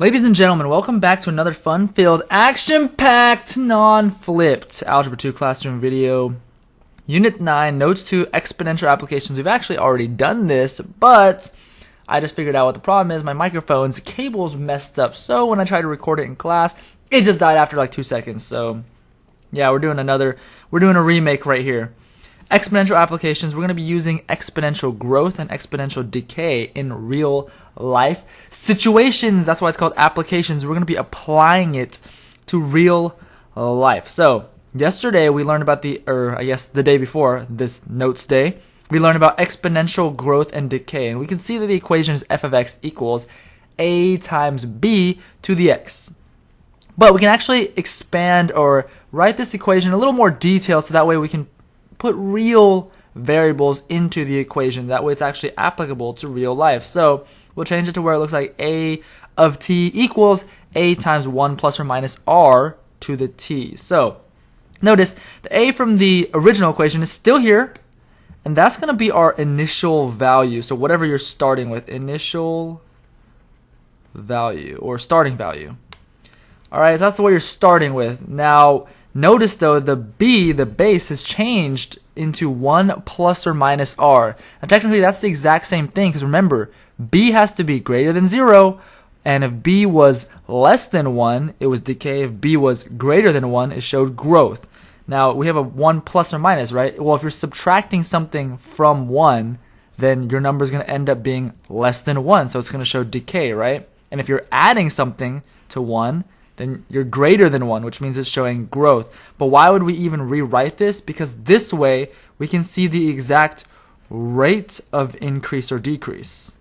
Ladies and gentlemen, welcome back to another fun-filled, action-packed, non-flipped Algebra 2 classroom video. Unit 9, Notes to Exponential Applications. We've actually already done this, but I just figured out what the problem is. My microphone's cable's messed up, so when I tried to record it in class, it just died after like 2 seconds. So, yeah, we're doing a remake right here. Exponential applications, we're going to be using exponential growth and exponential decay in real life situations. That's why it's called applications. We're going to be applying it to real life. So yesterday we learned about the day before this notes day, we learned about exponential growth and decay. And we can see that the equation is f of x equals a times b to the x. But we can actually expand or write this equation in a little more detail so that way we can put real variables into the equation. That way it's actually applicable to real life. So we'll change it to where it looks like a of t equals a times 1 plus or minus r to the t. So notice the a from the original equation is still here, and that's going to be our initial value. So whatever you're starting with, initial value or starting value. All right, so that's what you're starting with. Now notice though, the b, the base, has changed into 1 plus or minus r. Now technically that's the exact same thing, because remember, b has to be greater than 0, and if b was less than 1, it was decay. If b was greater than 1, it showed growth. Now we have a 1 plus or minus, right? Well, if you're subtracting something from 1, then your number is going to end up being less than 1, so it's going to show decay, right? And if you're adding something to 1, then you're greater than 1, which means it's showing growth. But why would we even rewrite this? Because this way we can see the exact rate of increase or decrease.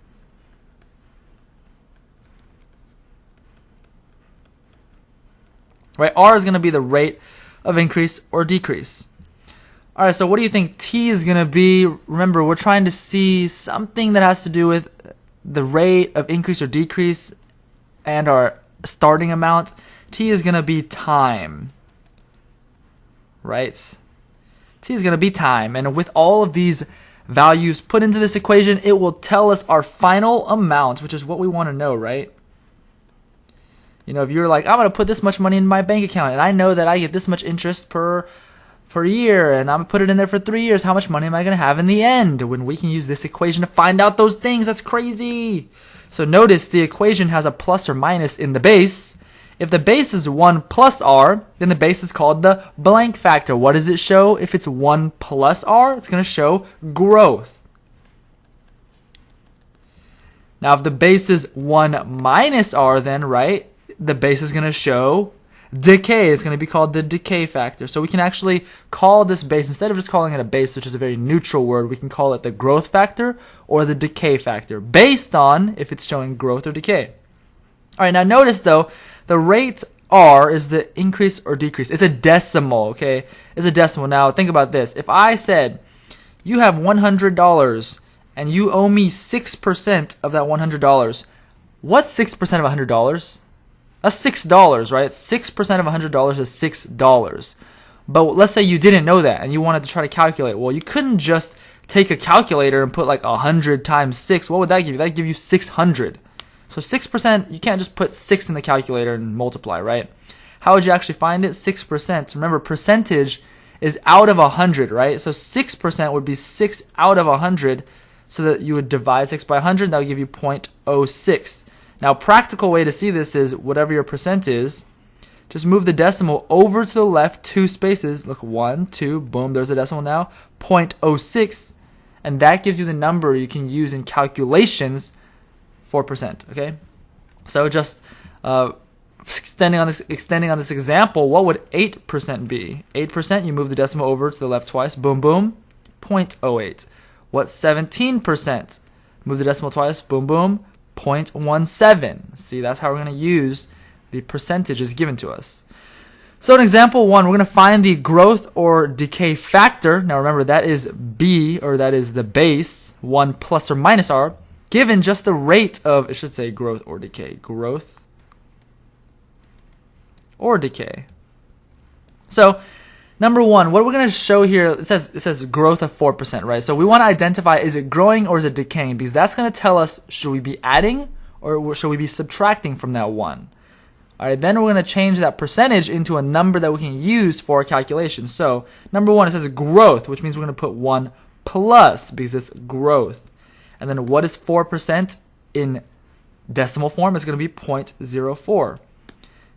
Right? R is going to be the rate of increase or decrease. All right, so what do you think t is going to be? Remember, we're trying to see something that has to do with the rate of increase or decrease and our starting amount. T is going to be time, right? T is going to be time, and with all of these values put into this equation, it will tell us our final amount, which is what we want to know, right? You know, if you're like, I'm going to put this much money in my bank account, and I know that I get this much interest per year, and I'm going to put it in there for 3 years, how much money am I going to have in the end? When we can use this equation to find out those things, that's crazy. So notice the equation has a plus or minus in the base. If the base is 1 plus r, then the base is called the blank factor. What does it show? If it's 1 plus r, it's going to show growth. Now if the base is 1 minus r, then, right, the base is going to show decay. It's going to be called the decay factor. So we can actually call this base, instead of just calling it a base, which is a very neutral word, we can call it the growth factor or the decay factor, based on if it's showing growth or decay. All right, now notice though, the rate r is the increase or decrease. It's a decimal, okay? It's a decimal. Now think about this. If I said you have $100 and you owe me 6% of that $100, what's 6% of $100? That's $6, right? 6% of $100 is $6. But let's say you didn't know that and you wanted to try to calculate. Well, you couldn't just take a calculator and put like 100 times 6. What would that give you? That'd give you 600. So 6%, you can't just put 6 in the calculator and multiply, right? How would you actually find it? 6%. Remember, percentage is out of 100, right? So 6% would be 6 out of 100, so that you would divide 6 by 100, that would give you 0.06. Now, practical way to see this is whatever your percent is, just move the decimal over to the left 2 spaces. Look, 1, 2, boom, there's a decimal now, 0.06, and that gives you the number you can use in calculations for percent, okay? So just extending on this example, what would 8% be? 8%, you move the decimal over to the left twice, boom, boom, 0.08. What's 17%? Move the decimal twice, boom, boom, 0.17. See, that's how we're going to use the percentages given to us. So in example 1, we're going to find the growth or decay factor. Now remember, that is b, or that is the base, 1 plus or minus r, given just the rate of, it should say growth or decay. Growth or decay. So number 1, what we're going to show here, it says growth of 4%, right? So we want to identify, is it growing or is it decaying? Because that's going to tell us, should we be adding or should we be subtracting from that 1? All right, then we're going to change that percentage into a number that we can use for our calculation. So number 1, it says growth, which means we're going to put 1 plus because it's growth. And then what is 4% in decimal form? It's going to be 0.04.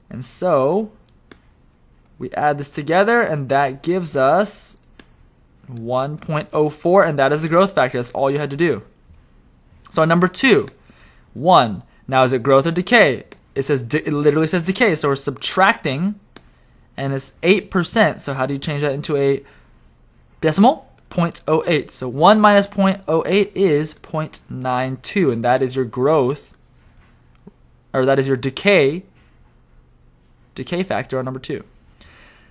And so we add this together, and that gives us 1.04, and that is the growth factor. That's all you had to do. So number 2, 1. Now is it growth or decay? It literally says decay, so we're subtracting, and it's 8%. So how do you change that into a decimal? 0.08. So 1 minus 0.08 is 0.92, and that is your growth, or that is your decay factor on number 2.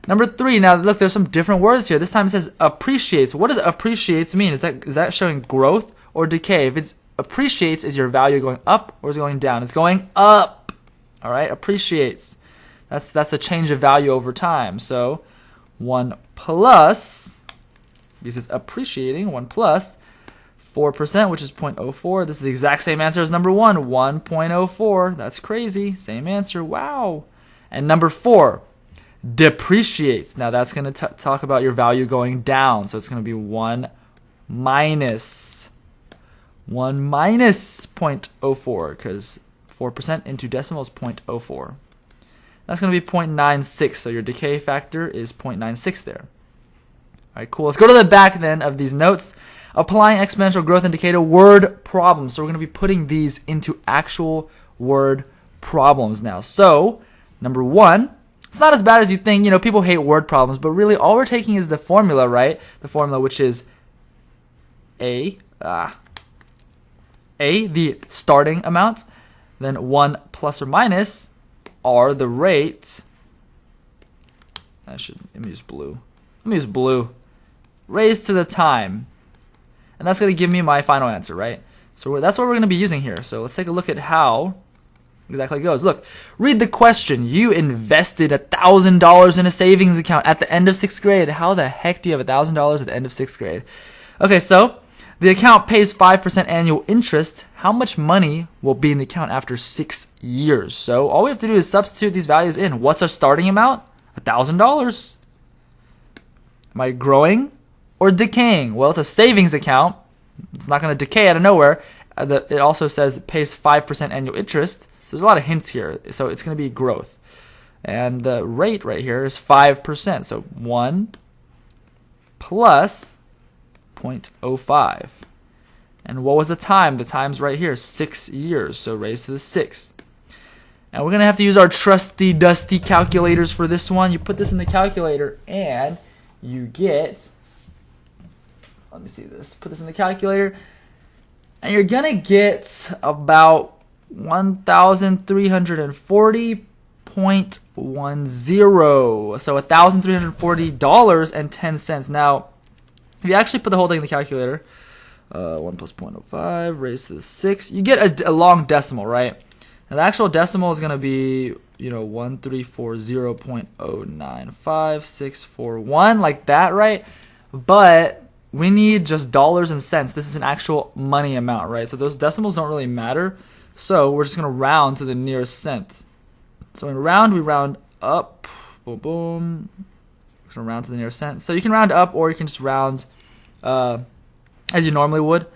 Number 3, now look, there's some different words here. This time it says appreciates. What does appreciates mean? Is that showing growth or decay? If it's appreciates, is your value going up or is it going down? It's going up. All right, appreciates. That's the change of value over time. So 1 plus, because it's appreciating, 1 plus 4%, which is 0.04. This is the exact same answer as number 1, 1.04. That's crazy. Same answer. Wow. And number 4, depreciates. Now that's going to talk about your value going down. So it's going to be 1 minus 0.04, because 4% into decimal is 0.04. That's going to be 0.96, so your decay factor is 0.96 there. All right, cool. Let's go to the back then of these notes. Applying exponential growth and decay to word problems. So we're going to be putting these into actual word problems now. So number 1, it's not as bad as you think. You know, people hate word problems, but really all we're taking is the formula, right? The formula, which is A, the starting amount, then 1 plus or minus R, the rate. Let me use blue. Raised to the time. And that's going to give me my final answer, right? So that's what we're going to be using here. So let's take a look at how exactly it goes. Look, read the question. You invested $1,000 in a savings account at the end of 6th grade. How the heck do you have $1,000 at the end of 6th grade? Okay, so the account pays 5% annual interest. How much money will be in the account after 6 years? So all we have to do is substitute these values in. What's our starting amount? $1,000. Am I growing or decaying? Well, it's a savings account. It's not going to decay out of nowhere. It also says it pays 5% annual interest. So there's a lot of hints here. So it's going to be growth. And the rate right here is 5%. So 1 plus 0.05. And what was the time? The time's right here, 6 years. So raised to the 6th. And we're going to have to use our trusty, dusty calculators for this one. You put this in the calculator and you get, let me see this, put this in the calculator, and you're going to get about 1,340.10. So $1,340.10. Now, if you actually put the whole thing in the calculator, 1 plus 0.05 raised to the 6, you get a long decimal, right? And the actual decimal is going to be, 1,340.095641, like that, right? But we need just dollars and cents. This is an actual money amount, right? So those decimals don't really matter. So we're just going to round to the nearest cent. So in round, we round up. Boom, boom. We're going to round to the nearest cent. So you can round up, or you can just round as you normally would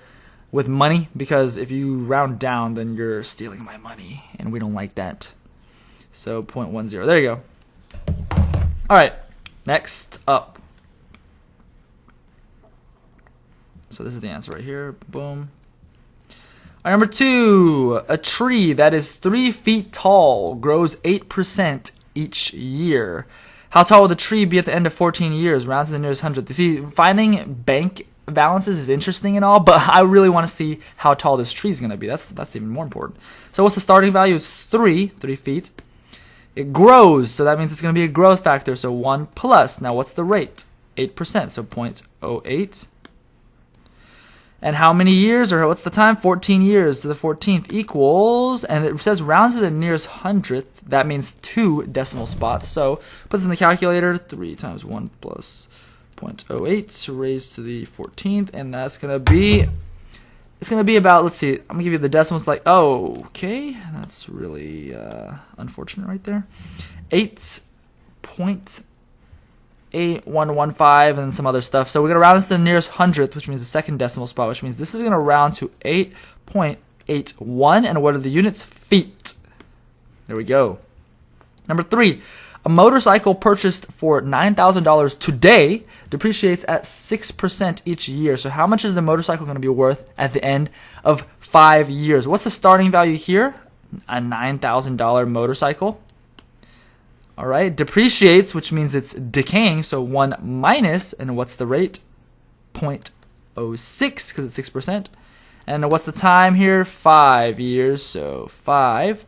with money, because if you round down, then you're stealing my money, and we don't like that. So 0.10. There you go. All right. Next up. So this is the answer right here. Boom. All right, number 2. A tree that is 3 feet tall grows 8% each year. How tall will the tree be at the end of 14 years? Round to the nearest hundredth. You see, finding bank balances is interesting and all, but I really want to see how tall this tree is going to be. That's even more important. So what's the starting value? It's 3 feet. It grows, so that means it's going to be a growth factor. So 1 plus. Now what's the rate? 8%, so 0.08. And how many years, or what's the time? 14 years to the 14th equals, and it says round to the nearest hundredth. That means 2 decimal spots. So put this in the calculator. 3 times 1 plus 0.08 raised to the 14th, and that's going to be it's going to be about, let's see, I'm going to give you the decimals like, oh, okay, that's really unfortunate right there. 8.8115 and some other stuff. So we're going to round this to the nearest hundredth, which means the second decimal spot, which means this is going to round to 8.81. And what are the units? Feet. There we go. Number 3, a motorcycle purchased for $9,000 today depreciates at 6% each year. So how much is the motorcycle going to be worth at the end of 5 years? What's the starting value here? A $9,000 motorcycle. All right, depreciates, which means it's decaying. So 1 minus, and what's the rate? 0.06, because it's 6%. And what's the time here? 5 years. So 5.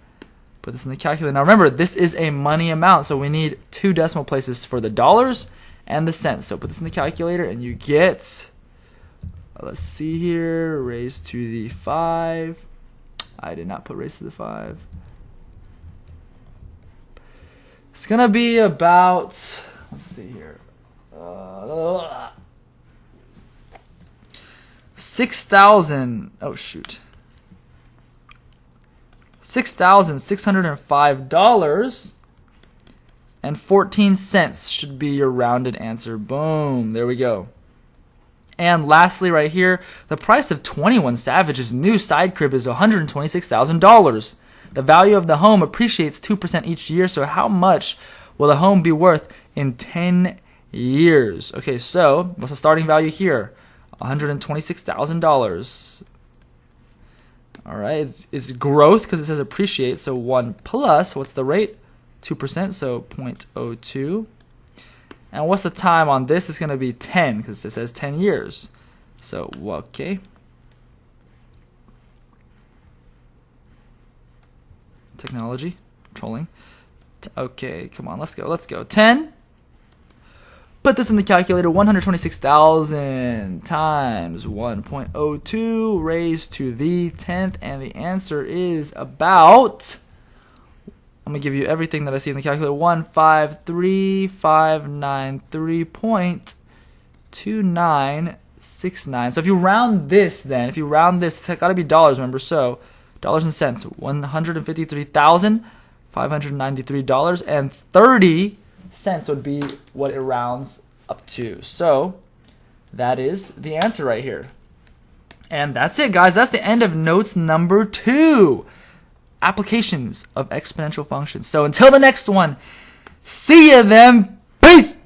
Put this in the calculator. Now remember, this is a money amount, so we need 2 decimal places for the dollars and the cents. So put this in the calculator, and you get, let's see here, raised to the 5. I did not put raised to the 5. It's going to be about, let's see here, 6,000, oh shoot. $6,605.14 should be your rounded answer. Boom. There we go. And lastly, right here, the price of 21 Savage's new side crib is $126,000. The value of the home appreciates 2% each year, so how much will the home be worth in 10 years? Okay, so what's the starting value here? $126,000. All right, it's growth because it says appreciate, so 1 plus, what's the rate? 2%, so 0.02. And what's the time on this? It's going to be 10 because it says 10 years. So, okay. Technology, trolling. Okay, come on, let's go. 10. Put this in the calculator, 126,000 times 1.02 raised to the 10th, and the answer is about, I'm going to give you everything that I see in the calculator, 153,593.2969. So if you round this, it's got to be dollars, remember, so dollars and cents, $153,593.30 would be what it rounds up to. So that is the answer right here. And that's it, guys. That's the end of notes number 2. Applications of exponential functions. So until the next one, see ya then. Peace.